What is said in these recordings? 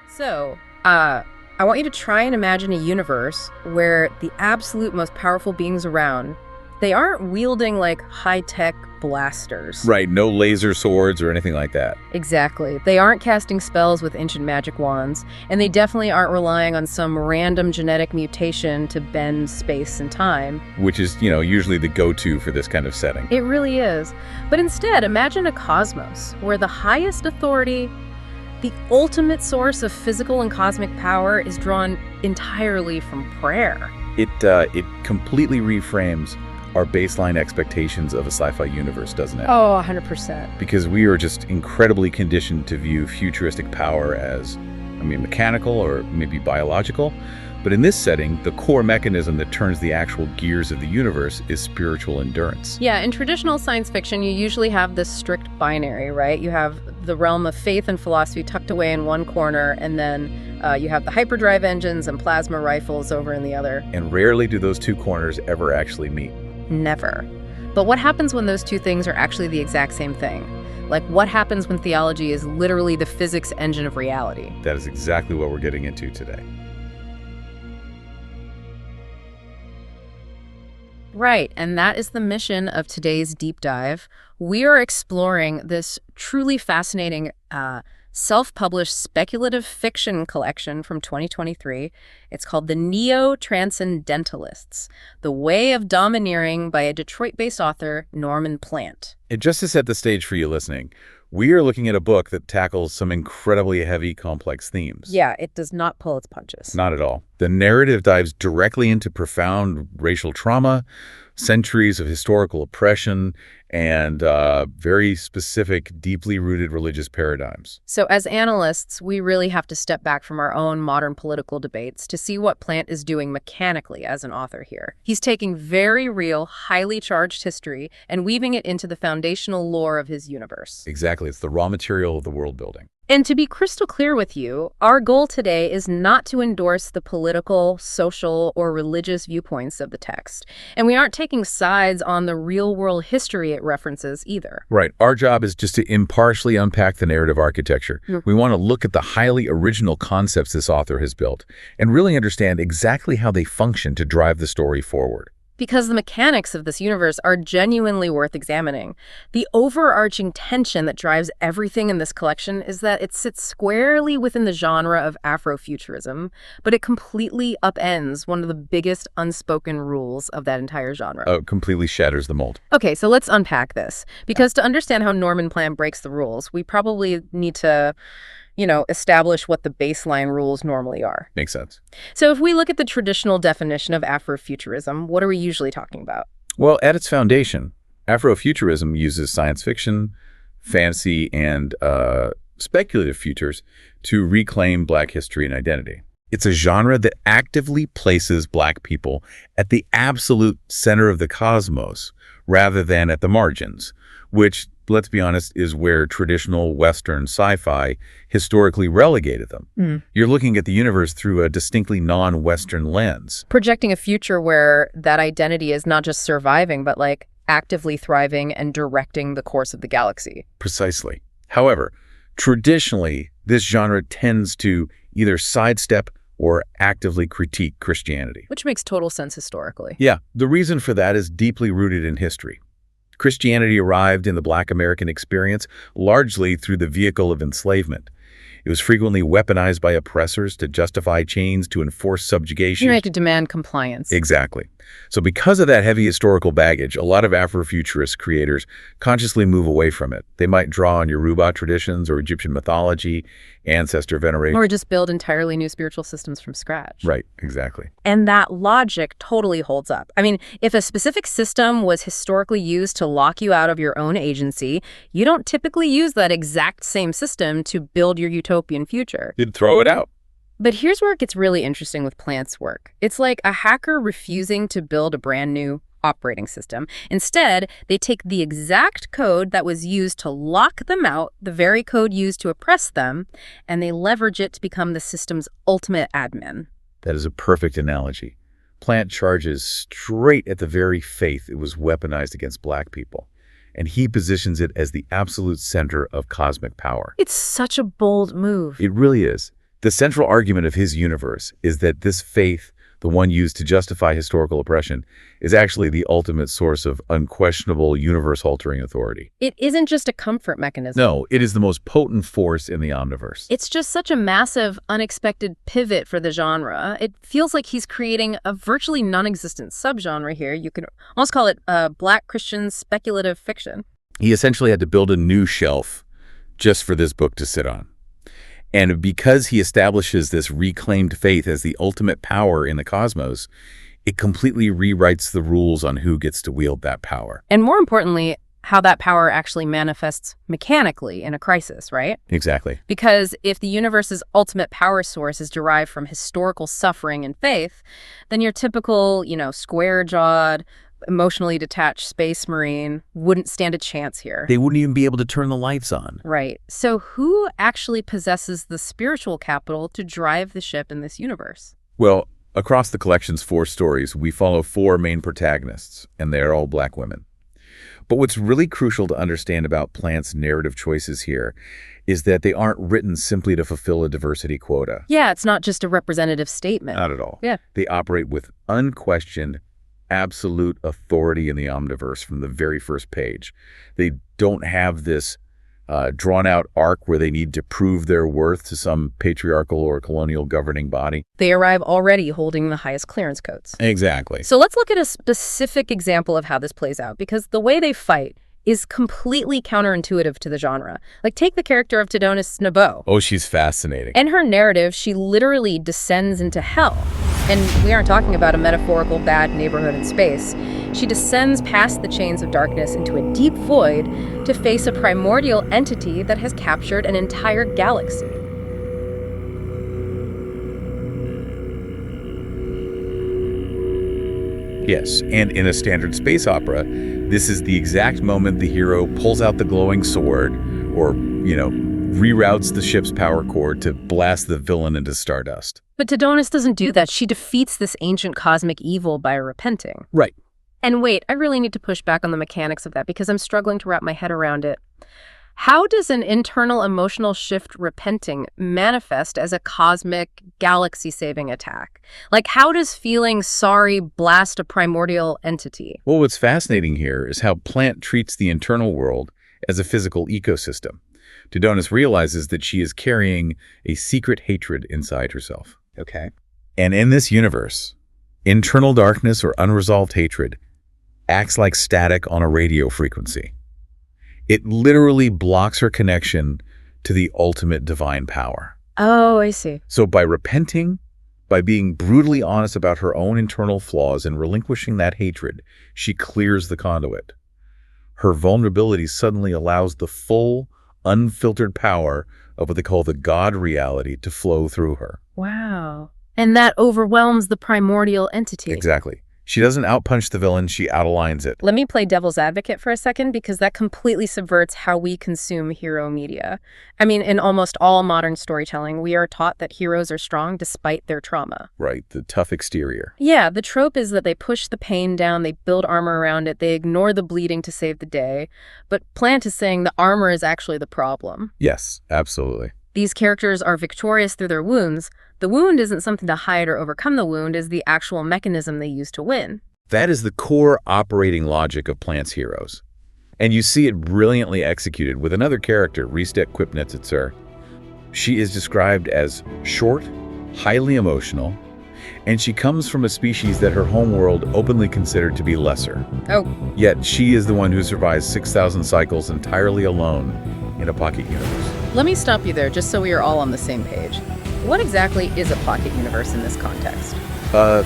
So, I want you to try and imagine a universe where the absolute most powerful beings around, they aren't wielding like high-tech blasters. Right, no laser swords or anything like that. Exactly. They aren't casting spells with ancient magic wands, and they definitely aren't relying on some random genetic mutation to bend space and time. Which is, usually the go-to for this kind of setting. It really is. But instead, imagine a cosmos where the highest authority, the ultimate source of physical and cosmic power, is drawn entirely from prayer. It completely reframes our baseline expectations of a sci-fi universe, doesn't it? Oh, 100%. Because we are just incredibly conditioned to view futuristic power as, mechanical or maybe biological. But in this setting, the core mechanism that turns the actual gears of the universe is spiritual endurance. Yeah, in traditional science fiction, you usually have this strict binary, right? You have the realm of faith and philosophy tucked away in one corner, and then you have the hyperdrive engines and plasma rifles over in the other. And rarely do those two corners ever actually meet. Never. But what happens when those two things are actually the exact same thing? Like, what happens when theology is literally the physics engine of reality? That is exactly what we're getting into today. Right, and that is the mission of today's deep dive. We are exploring this truly fascinating self-published speculative fiction collection from 2023. It's called The Neo-Transcendentalists, The Way of Domineering by a Detroit-based author, Norman Plant. And just to set the stage for you listening, we are looking at a book that tackles some incredibly heavy, complex themes. Yeah, it does not pull its punches. Not at all. The narrative dives directly into profound racial trauma, centuries of historical oppression, and very specific, deeply rooted religious paradigms. So as analysts, we really have to step back from our own modern political debates to see what Plant is doing mechanically as an author here. He's taking very real, highly charged history and weaving it into the foundational lore of his universe. Exactly. It's the raw material of the world building. And to be crystal clear with you, our goal today is not to endorse the political, social, or religious viewpoints of the text. And we aren't taking sides on the real-world history it references either. Right. Our job is just to impartially unpack the narrative architecture. We want to look at the highly original concepts this author has built and really understand exactly how they function to drive the story forward. Because the mechanics of this universe are genuinely worth examining. The overarching tension that drives everything in this collection is that it sits squarely within the genre of Afrofuturism, but it completely upends one of the biggest unspoken rules of that entire genre. Oh, completely shatters the mold. Okay, so let's unpack this. Because to understand how Norman Plant breaks the rules, we probably need to establish what the baseline rules normally are. Makes sense. So if we look at the traditional definition of Afrofuturism, what are we usually talking about? Well, at its foundation, Afrofuturism uses science fiction, fantasy, and speculative futures to reclaim Black history and identity. It's a genre that actively places Black people at the absolute center of the cosmos rather than at the margins, which, let's be honest, is where traditional Western sci-fi historically relegated them. You're looking at the universe through a distinctly non-Western lens. Projecting a future where that identity is not just surviving, but like actively thriving and directing the course of the galaxy. Precisely. However, traditionally, this genre tends to either sidestep or actively critique Christianity. Which makes total sense historically. Yeah, the reason for that is deeply rooted in history. Christianity arrived in the Black American experience largely through the vehicle of enslavement. It was frequently weaponized by oppressors to justify chains, to enforce subjugation. To demand compliance. Exactly. So because of that heavy historical baggage, a lot of Afrofuturist creators consciously move away from it. They might draw on Yoruba traditions or Egyptian mythology, ancestor veneration. Or just build entirely new spiritual systems from scratch. Right, exactly. And that logic totally holds up. I mean, if a specific system was historically used to lock you out of your own agency, you don't typically use that exact same system to build your utopian future. You'd throw it out. But here's where it gets really interesting with Plant's work. It's like a hacker refusing to build a brand new operating system. Instead, they take the exact code that was used to lock them out, the very code used to oppress them, and they leverage it to become the system's ultimate admin. That is a perfect analogy. Plant charges straight at the very faith it was weaponized against Black people, and he positions it as the absolute center of cosmic power. It's such a bold move. It really is. The central argument of his universe is that this faith, the one used to justify historical oppression, is actually the ultimate source of unquestionable universe-altering authority. It isn't just a comfort mechanism. No, it is the most potent force in the omniverse. It's just such a massive, unexpected pivot for the genre. It feels like he's creating a virtually non-existent subgenre here. You could almost call it Black Christian speculative fiction. He essentially had to build a new shelf just for this book to sit on. And because he establishes this reclaimed faith as the ultimate power in the cosmos, it completely rewrites the rules on who gets to wield that power. And more importantly, how that power actually manifests mechanically in a crisis, right? Exactly. Because if the universe's ultimate power source is derived from historical suffering and faith, then your typical, square-jawed, emotionally detached space marine wouldn't stand a chance here. They wouldn't even be able to turn the lights on. Right. So who actually possesses the spiritual capital to drive the ship in this universe? Well, across the collection's 4 stories, we follow 4 main protagonists, and they're all Black women. But what's really crucial to understand about Plant's narrative choices here is that they aren't written simply to fulfill a diversity quota. Yeah, it's not just a representative statement. Not at all. Yeah. They operate with unquestioned, absolute authority in the omniverse from the very first page. They don't have this drawn-out arc where they need to prove their worth to some patriarchal or colonial governing body. They arrive already holding the highest clearance codes. Exactly. So let's look at a specific example of how this plays out, because the way they fight is completely counterintuitive to the genre. Like, take the character of Tidonis Nabo. Oh, she's fascinating. In her narrative, she literally descends into hell. And we aren't talking about a metaphorical bad neighborhood in space. She descends past the chains of darkness into a deep void to face a primordial entity that has captured an entire galaxy. Yes, and in a standard space opera, this is the exact moment the hero pulls out the glowing sword or, reroutes the ship's power cord to blast the villain into stardust. But Tidonis doesn't do that. She defeats this ancient cosmic evil by repenting. Right. And wait, I really need to push back on the mechanics of that because I'm struggling to wrap my head around it. How does an internal emotional shift repenting manifest as a cosmic, galaxy-saving attack? Like, how does feeling sorry blast a primordial entity? Well, what's fascinating here is how Plant treats the internal world as a physical ecosystem. Tidonis realizes that she is carrying a secret hatred inside herself. Okay. And in this universe, internal darkness or unresolved hatred acts like static on a radio frequency. It literally blocks her connection to the ultimate divine power. Oh, I see. So by repenting, by being brutally honest about her own internal flaws and relinquishing that hatred, she clears the conduit. Her vulnerability suddenly allows the full, unfiltered power of what they call the God reality to flow through her. Wow. And that overwhelms the primordial entity. Exactly. She doesn't outpunch the villain, she out-aligns it. Let me play devil's advocate for a second, because that completely subverts how we consume hero media. I mean, in almost all modern storytelling, we are taught that heroes are strong despite their trauma. Right, the tough exterior. Yeah, the trope is that they push the pain down, they build armor around it, they ignore the bleeding to save the day. But Plant is saying the armor is actually the problem. Yes, absolutely. These characters are victorious through their wounds. The wound isn't something to hide or overcome. The wound is the actual mechanism they use to win. That is the core operating logic of Plant's heroes. And you see it brilliantly executed with another character, Ristet Quipnetsitzer. She is described as short, highly emotional, and she comes from a species that her homeworld openly considered to be lesser. Oh. Yet she is the one who survives 6,000 cycles entirely alone in a pocket universe. Let me stop you there, just so we are all on the same page. What exactly is a pocket universe in this context?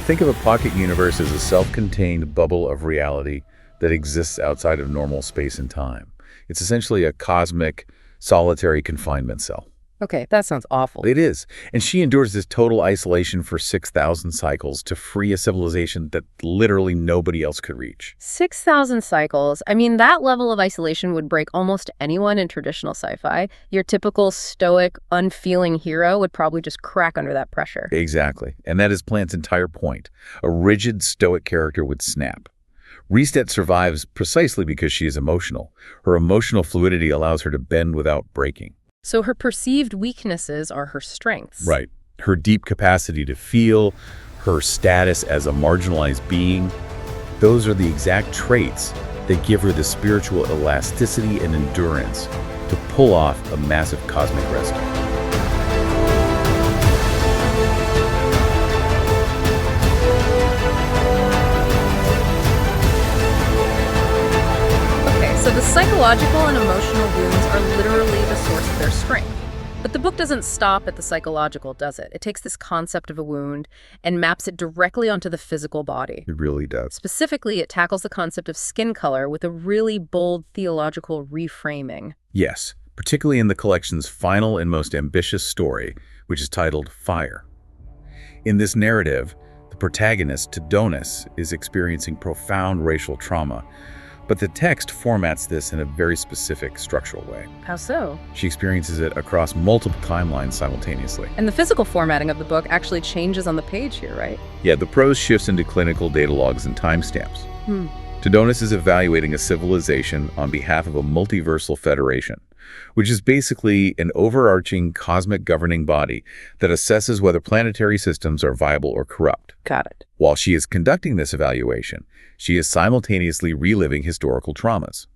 Think of a pocket universe as a self-contained bubble of reality that exists outside of normal space and time. It's essentially a cosmic, solitary confinement cell. Okay, that sounds awful. It is. And she endures this total isolation for 6,000 cycles to free a civilization that literally nobody else could reach. 6,000 cycles. I mean, that level of isolation would break almost anyone in traditional sci-fi. Your typical stoic, unfeeling hero would probably just crack under that pressure. Exactly. And that is Plant's entire point. A rigid, stoic character would snap. Ristet survives precisely because she is emotional. Her emotional fluidity allows her to bend without breaking. So her perceived weaknesses are her strengths. Right. Her deep capacity to feel, her status as a marginalized being, those are the exact traits that give her the spiritual elasticity and endurance to pull off a massive cosmic rescue. Okay, so the psychological and emotional wounds are literally the source of their strength. But the book doesn't stop at the psychological, does it? It takes this concept of a wound and maps it directly onto the physical body. It really does. Specifically, it tackles the concept of skin color with a really bold theological reframing. Yes, particularly in the collection's final and most ambitious story, which is titled Fire. In this narrative, the protagonist, Donis, is experiencing profound racial trauma, but the text formats this in a very specific structural way. How so? She experiences it across multiple timelines simultaneously. And the physical formatting of the book actually changes on the page here, right? Yeah, the prose shifts into clinical data logs and timestamps. Donis is evaluating a civilization on behalf of a multiversal federation, which is basically an overarching cosmic governing body that assesses whether planetary systems are viable or corrupt. Got it. While she is conducting this evaluation, she is simultaneously reliving historical traumas.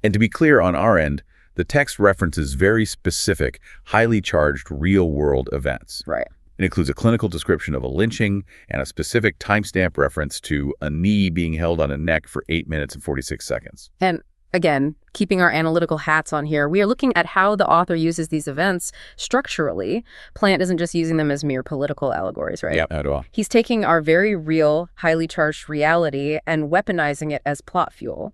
And to be clear on our end, the text references very specific, highly charged real-world events. Right. It includes a clinical description of a lynching and a specific timestamp reference to a knee being held on a neck for 8 minutes and 46 seconds. And again, keeping our analytical hats on here, we are looking at how the author uses these events structurally. Plant isn't just using them as mere political allegories, right? Yeah, at all. He's taking our very real, highly charged reality and weaponizing it as plot fuel.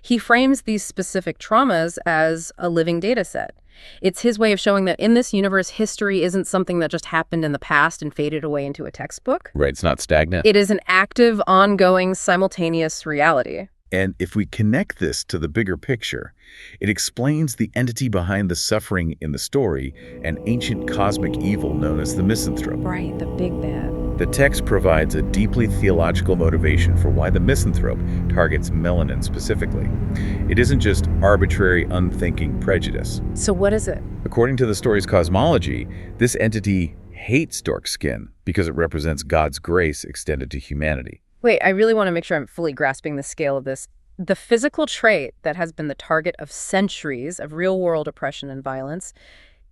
He frames these specific traumas as a living data set. It's his way of showing that in this universe, history isn't something that just happened in the past and faded away into a textbook. Right, it's not stagnant. It is an active, ongoing, simultaneous reality. And if we connect this to the bigger picture, it explains the entity behind the suffering in the story, an ancient cosmic evil known as the misanthrope. Right, the big bad. The text provides a deeply theological motivation for why the misanthrope targets melanin specifically. It isn't just arbitrary, unthinking prejudice. So what is it? According to the story's cosmology, this entity hates dark skin because it represents God's grace extended to humanity. Wait, I really want to make sure I'm fully grasping the scale of this. The physical trait that has been the target of centuries of real-world oppression and violence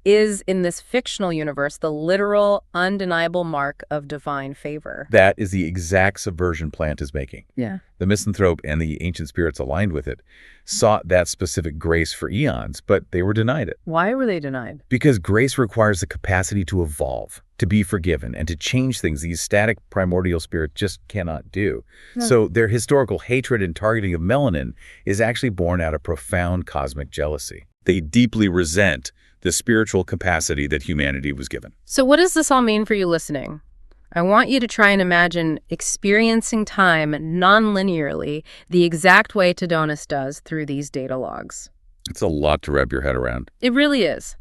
is, in this fictional universe, the literal, undeniable mark of divine favor. That is the exact subversion Plant is making. Yeah. The misanthrope and the ancient spirits aligned with it sought that specific grace for eons, but they were denied it. Why were they denied? Because grace requires the capacity to evolve, to be forgiven, and to change things these static primordial spirits just cannot do. No. So their historical hatred and targeting of melanin is actually born out of profound cosmic jealousy. They deeply resent the spiritual capacity that humanity was given. So what does this all mean for you listening? I want you to try and imagine experiencing time non-linearly the exact way Donis does through these data logs. It's a lot to wrap your head around. It really is.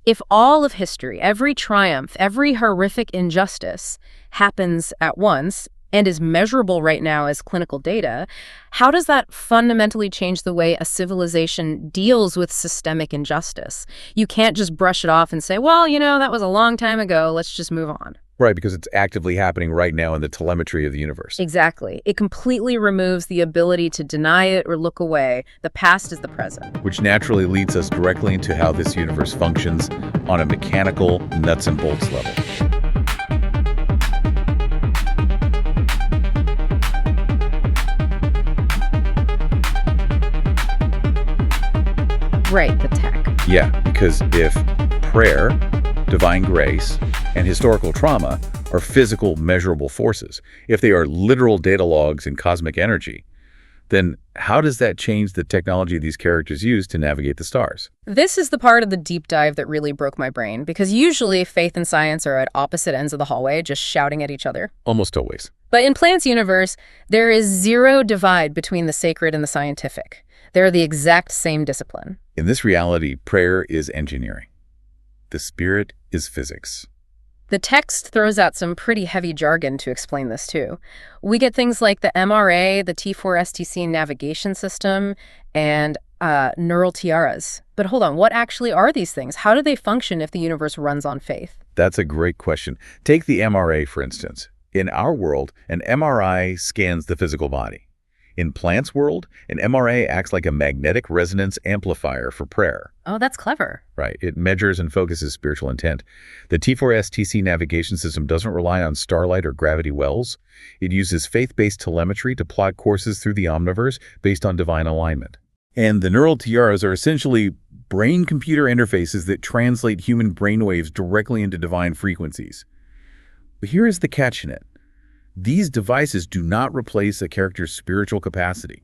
If all of history, every triumph, every horrific injustice happens at once and is measurable right now as clinical data, how does that fundamentally change the way a civilization deals with systemic injustice? You can't just brush it off and say, well, that was a long time ago, let's just move on. Right, because it's actively happening right now in the telemetry of the universe. Exactly. It completely removes the ability to deny it or look away. The past is the present. Which naturally leads us directly into how this universe functions on a mechanical, nuts and bolts level. Right, the tech. Yeah, because if prayer, divine grace, and historical trauma are physical, measurable forces, if they are literal data logs and cosmic energy, then how does that change the technology these characters use to navigate the stars? This is the part of the deep dive that really broke my brain, because usually faith and science are at opposite ends of the hallway, just shouting at each other. Almost always. But in Plant's universe, there is zero divide between the sacred and the scientific. They're the exact same discipline. In this reality, prayer is engineering. The spirit is physics. The text throws out some pretty heavy jargon to explain this, too. We get things like the MRA, the T4STC navigation system, and Neural tiaras. But hold on, what actually are these things? How do they function if the universe runs on faith? That's a great question. Take the MRA, for instance. In our world, an MRI scans the physical body. In plants' world, an MRA acts like a magnetic resonance amplifier for prayer. Oh, that's clever. Right. It measures and focuses spiritual intent. The T4STC navigation system doesn't rely on starlight or gravity wells. It uses faith-based telemetry to plot courses through the omniverse based on divine alignment. And the neural tiaras are essentially brain-computer interfaces that translate human brainwaves directly into divine frequencies. But here is the catch in it. These devices do not replace a character's spiritual capacity.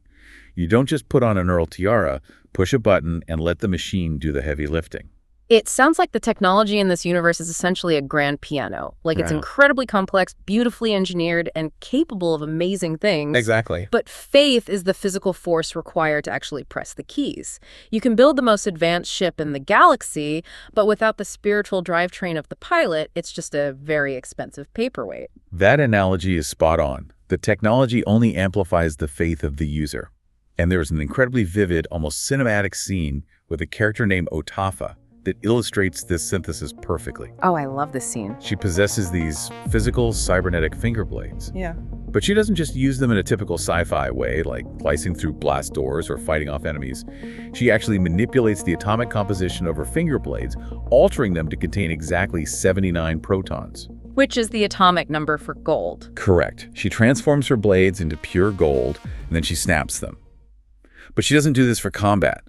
You don't just put on a neural tiara, push a button, and let the machine do the heavy lifting. It sounds like the technology in this universe is essentially a grand piano. Like it's incredibly complex, beautifully engineered, and capable of amazing things. Exactly. But faith is the physical force required to actually press the keys. You can build the most advanced ship in the galaxy, but without the spiritual drivetrain of the pilot, it's just a very expensive paperweight. That analogy is spot on. The technology only amplifies the faith of the user. And there's an incredibly vivid, almost cinematic scene with a character named Otafa that illustrates this synthesis perfectly. Oh, I love this scene. She possesses these physical cybernetic finger blades. Yeah. But she doesn't just use them in a typical sci-fi way, like slicing through blast doors or fighting off enemies. She actually manipulates the atomic composition of her finger blades, altering them to contain exactly 79 protons. Which is the atomic number for gold. Correct. She transforms her blades into pure gold, and then she snaps them. But she doesn't do this for combat.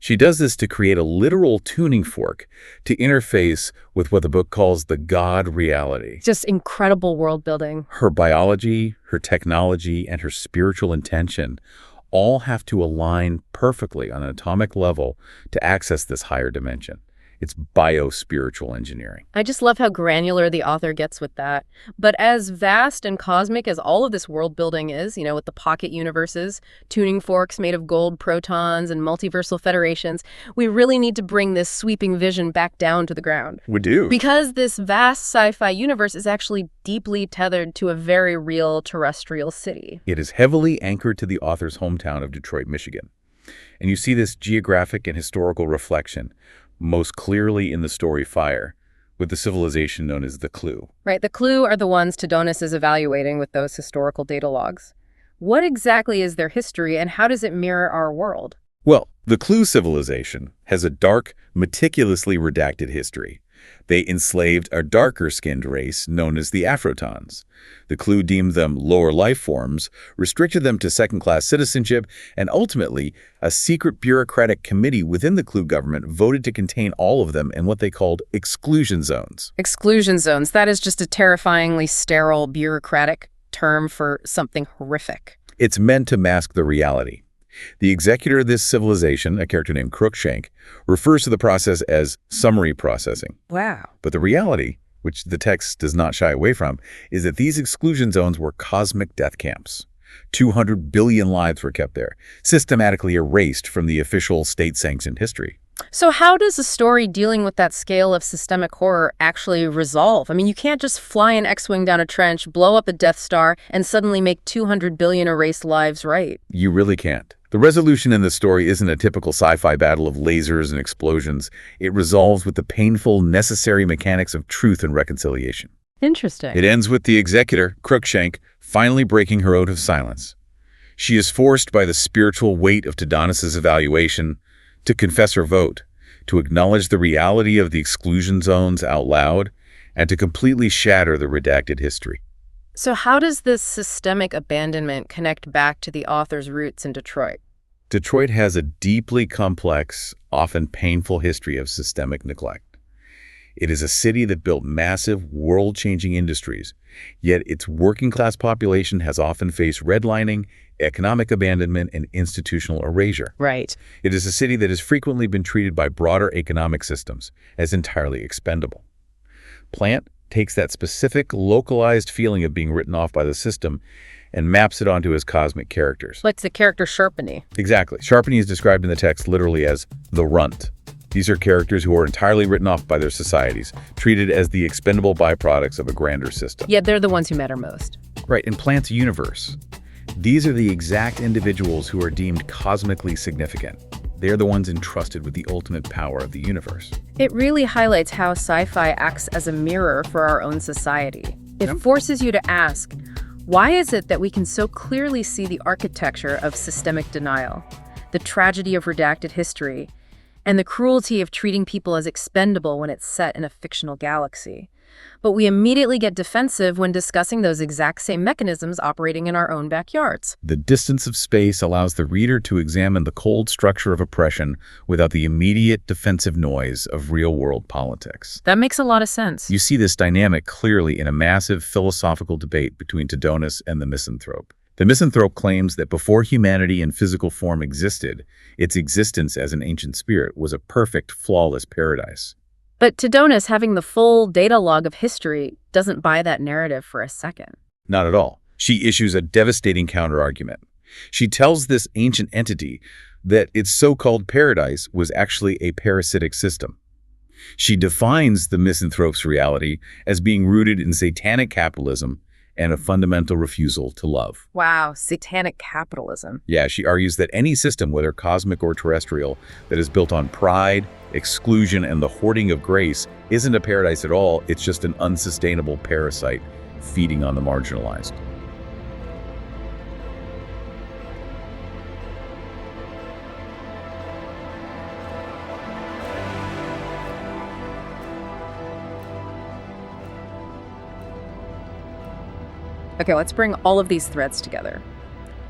She does this to create a literal tuning fork to interface with what the book calls the God reality. Just incredible world building. Her biology, her technology, and her spiritual intention all have to align perfectly on an atomic level to access this higher dimension. It's bio-spiritual engineering. I just love how granular the author gets with that. But as vast and cosmic as all of this world building is, with the pocket universes, tuning forks made of gold protons, and multiversal federations, we really need to bring this sweeping vision back down to the ground. We do. Because this vast sci-fi universe is actually deeply tethered to a very real terrestrial city. It is heavily anchored to the author's hometown of Detroit, Michigan. And you see this geographic and historical reflection most clearly in the story Fire, with the civilization known as the Clue. Right, the Clue are the ones Todonus is evaluating with those historical data logs. What exactly is their history, and how does it mirror our world? Well, the Clue civilization has a dark, meticulously redacted history. They enslaved a darker-skinned race known as the Afrotons. The Clue deemed them lower life forms, restricted them to second-class citizenship, and ultimately, a secret bureaucratic committee within the Clue government voted to contain all of them in what they called exclusion zones. Exclusion zones. That is just a terrifyingly sterile bureaucratic term for something horrific. It's meant to mask the reality. The executor of this civilization, a character named Crookshank, refers to the process as summary processing. Wow. But the reality, which the text does not shy away from, is that these exclusion zones were cosmic death camps. 200 billion lives were kept there, systematically erased from the official state-sanctioned history. So how does a story dealing with that scale of systemic horror actually resolve? I mean, you can't just fly an X-Wing down a trench, blow up a Death Star, and suddenly make 200 billion erased lives right. You really can't. The resolution in the story isn't a typical sci-fi battle of lasers and explosions. It resolves with the painful, necessary mechanics of truth and reconciliation. Interesting. It ends with the executor, Crookshank, finally breaking her oath of silence. She is forced by the spiritual weight of Todonus' evaluation to confess her vote, to acknowledge the reality of the exclusion zones out loud, and to completely shatter the redacted history. So how does this systemic abandonment connect back to the author's roots in Detroit? Detroit has a deeply complex, often painful history of systemic neglect. It is a city that built massive, world-changing industries, yet its working-class population has often faced redlining, economic abandonment, and institutional erasure. Right. It is a city that has frequently been treated by broader economic systems as entirely expendable. Plant takes that specific, localized feeling of being written off by the system and maps it onto his cosmic characters. Like the character Sharpeny. Exactly. Sharpeny is described in the text literally as the runt. These are characters who are entirely written off by their societies, treated as the expendable byproducts of a grander system. Yeah, they're the ones who matter most. Right, in Plant's universe, these are the exact individuals who are deemed cosmically significant. They're the ones entrusted with the ultimate power of the universe. It really highlights how sci-fi acts as a mirror for our own society. It forces you to ask, why is it that we can so clearly see the architecture of systemic denial, the tragedy of redacted history, and the cruelty of treating people as expendable when it's set in a fictional galaxy? But we immediately get defensive when discussing those exact same mechanisms operating in our own backyards. The distance of space allows the reader to examine the cold structure of oppression without the immediate defensive noise of real-world politics. That makes a lot of sense. You see this dynamic clearly in a massive philosophical debate between Tithonus and the misanthrope. The misanthrope claims that before humanity in physical form existed, its existence as an ancient spirit was a perfect, flawless paradise. But Tithonus, having the full data log of history, doesn't buy that narrative for a second. Not at all. She issues a devastating counterargument. She tells this ancient entity that its so-called paradise was actually a parasitic system. She defines the misanthrope's reality as being rooted in satanic capitalism and a fundamental refusal to love. Wow, satanic capitalism. Yeah, she argues that any system, whether cosmic or terrestrial, that is built on pride, exclusion, and the hoarding of grace isn't a paradise at all. It's just an unsustainable parasite feeding on the marginalized. Okay, let's bring all of these threads together.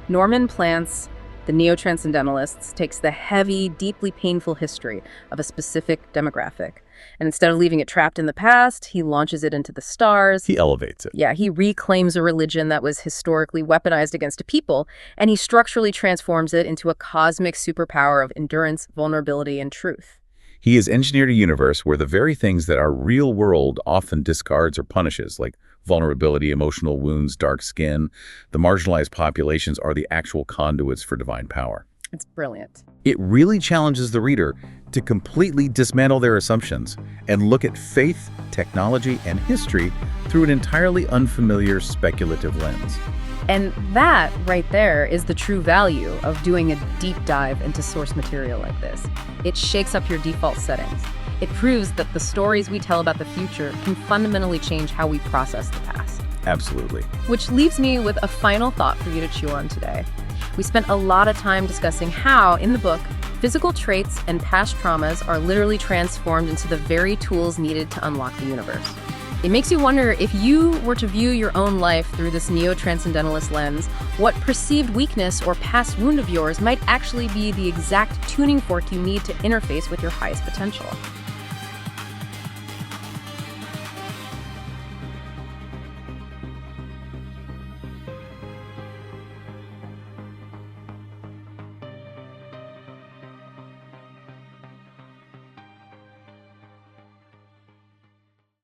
Norman Plants, the neo-transcendentalists, takes the heavy, deeply painful history of a specific demographic, and instead of leaving it trapped in the past, he launches it into the stars. He elevates it. Yeah, he reclaims a religion that was historically weaponized against a people, and he structurally transforms it into a cosmic superpower of endurance, vulnerability, and truth. He has engineered a universe where the very things that our real world often discards or punishes, like vulnerability, emotional wounds, dark skin, the marginalized populations, are the actual conduits for divine power. It's brilliant. It really challenges the reader to completely dismantle their assumptions and look at faith, technology, and history through an entirely unfamiliar speculative lens. And that, right there, is the true value of doing a deep dive into source material like this. It shakes up your default settings. It proves that the stories we tell about the future can fundamentally change how we process the past. Absolutely. Which leaves me with a final thought for you to chew on today. We spent a lot of time discussing how, in the book, physical traits and past traumas are literally transformed into the very tools needed to unlock the universe. It makes you wonder, if you were to view your own life through this neo-transcendentalist lens, what perceived weakness or past wound of yours might actually be the exact tuning fork you need to interface with your highest potential.